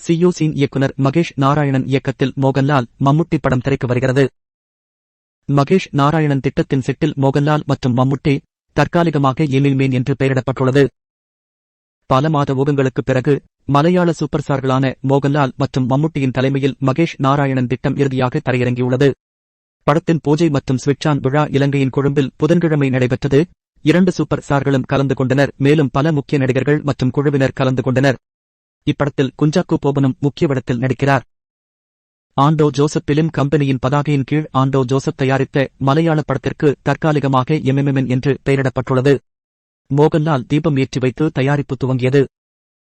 சியூசின் இயக்குனர் மகேஷ் நாராயணன் இயக்கத்தில் மோகன்லால் மம்முட்டி படம் திரைக்கு வருகிறது. மகேஷ் நாராயணன் திட்டத்தின் செட்டில் மோகன்லால் மற்றும் மம்முட்டி தற்காலிகமாக எமில்மேன் என்று பெயரிடப்பட்டுள்ளது. பல மாத ஊகங்களுக்குப் பிறகு மலையாள சூப்பர் ஸ்டார்களான மோகன்லால் மற்றும் மம்முட்டியின் தலைமையில் மகேஷ் நாராயணன் திட்டம் இறுதியாக தரையிறங்கியுள்ளது. படத்தின் பூஜை மற்றும் ஸ்விட்ச்-ஆன் விழா இலங்கையின் கொழும்பில் புதன்கிழமை நடைபெற்றது. 2 சூப்பர் ஸ்டார்களும் கலந்து கொண்டனர். மேலும் பல முக்கிய நடிகர்கள் மற்றும் குழுவினர் கலந்து கொண்டனர். இப்படத்தில் குஞ்சாக்கோ போபனும் முக்கிய வேடத்தில் நடிக்கிறார். ஆண்டோ ஜோசப் பிலிம் கம்பெனியின் பதாகையின் கீழ் ஆண்டோ ஜோசப் தயாரித்த மலையாள படத்திற்கு தற்காலிகமாக எம்எம்என் என்று பெயரிடப்பட்டுள்ளது. மோகன்லால் தீபம் ஏற்றி வைத்து தயாரிப்பு துவங்கியது.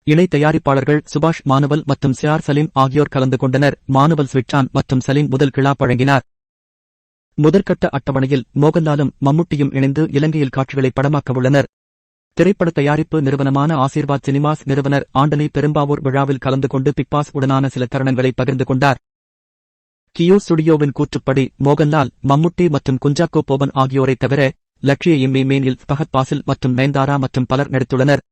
இணை தயாரிப்பாளர்கள் சுபாஷ் மானுவல் மற்றும் சியார் சலீம் ஆகியோர் கலந்து கொண்டனர். மானுவல் ஸ்விட்ச்-ஆன் மற்றும் சலீம் முதல் கிளா வழங்கினார். முதற்கட்ட அட்டவணையில் மோகன்லாலும் மம்முட்டியும் இணைந்து இலங்கையில் காட்சிகளை படமாக்கவுள்ளனர். திரைப்பட தயாரிப்பு நிறுவனமான ஆசீர்வாத் சினிமாஸ் நிறுவனர் ஆண்டனி பெரும்பாவூர் விழாவில் கலந்து கொண்டு பிக்பாஸ் உடனான சில தருணங்களை பகிர்ந்து கொண்டார். கியோ ஸ்டுடியோவின் கூற்றுப்படி மோகன்லால், மம்முட்டி மற்றும் குஞ்சாக்கோ போபன் ஆகியோரைத் தவிர லட்சிய எம்எம்ஏனில் ஃபஹத் பாசில் மற்றும் நயன்தாரா மற்றும் பலர் நடித்துள்ளனர்.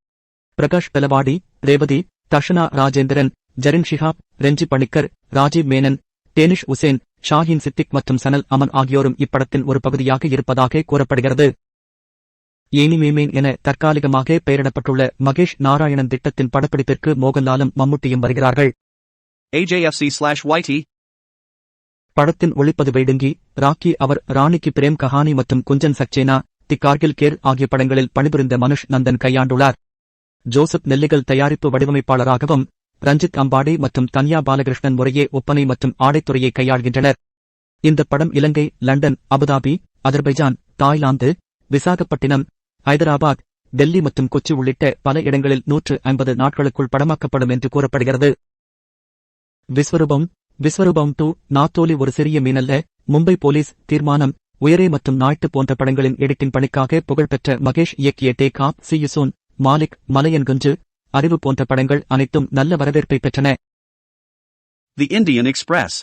பிரகாஷ் பெலவாடி, ரேவதி, தர்ஷனா ராஜேந்திரன், ஜரின் ஷிஹாப், ரெஞ்சி பணிக்கர், ராஜீவ் மேனன், டேனிஷ் உசேன், ஷாஹின் சித்திக் மற்றும் சனல் அமன் ஆகியோரும் இப்படத்தின் ஒரு பகுதியாக இருப்பதாக கூறப்படுகிறது. எமில்மேன் என தற்காலிகமாக பெயரிடப்பட்டுள்ள மகேஷ் நாராயணன் திட்டத்தின் படப்பிடிப்பிற்கு மோகன்லாலும் மம்முட்டியும் வருகிறார்கள். AJFC/YT படத்தின் ஒளிப்பதிவை டிங்கி, ராக்கி அவர் ராணிக்கு பிரேம் கஹானி மற்றும் குஞ்சன் சக்சேனா, தி கார்கில் கேர் ஆகிய படங்களில் பணிபுரிந்த மனுஷ் நந்தன் கையாண்டுள்ளார். ஜோசப் நெல்லிகல் தயாரிப்பு வடிவமைப்பாளராகவும், ரஞ்சித் அம்பாடி மற்றும் தன்யா பாலகிருஷ்ணன் முறையே ஒப்பனை மற்றும் ஆடைத்துறையை கையாள்கின்றனர். இந்த படம் Ilankai, London, Abu Dhabi, Azerbaijan, Thailand, Visakhapatnam, Hyderabad, Delhi மற்றும் கொச்சி உள்ளிட்ட பல இடங்களில் 150 நாட்களுக்குள் படமாக்கப்படும் என்று கூறப்படுகிறது. விஸ்வரூபம் 2 நாத்தோலி ஒரு சிறிய மீனல்ல, மும்பை போலீஸ், தீர்மானம், உயரே மற்றும் நாய்ட்டு போன்ற படங்களின் எடிட்டிங் பணிக்காக புகழ்பெற்ற மகேஷ் இயக்கிய take off, C you soon, Malik, Malaiyan குஞ்சு, அறிவு போன்ற படங்கள் அனைத்தும் நல்ல வரவேற்பை பெற்றன. The Indian Express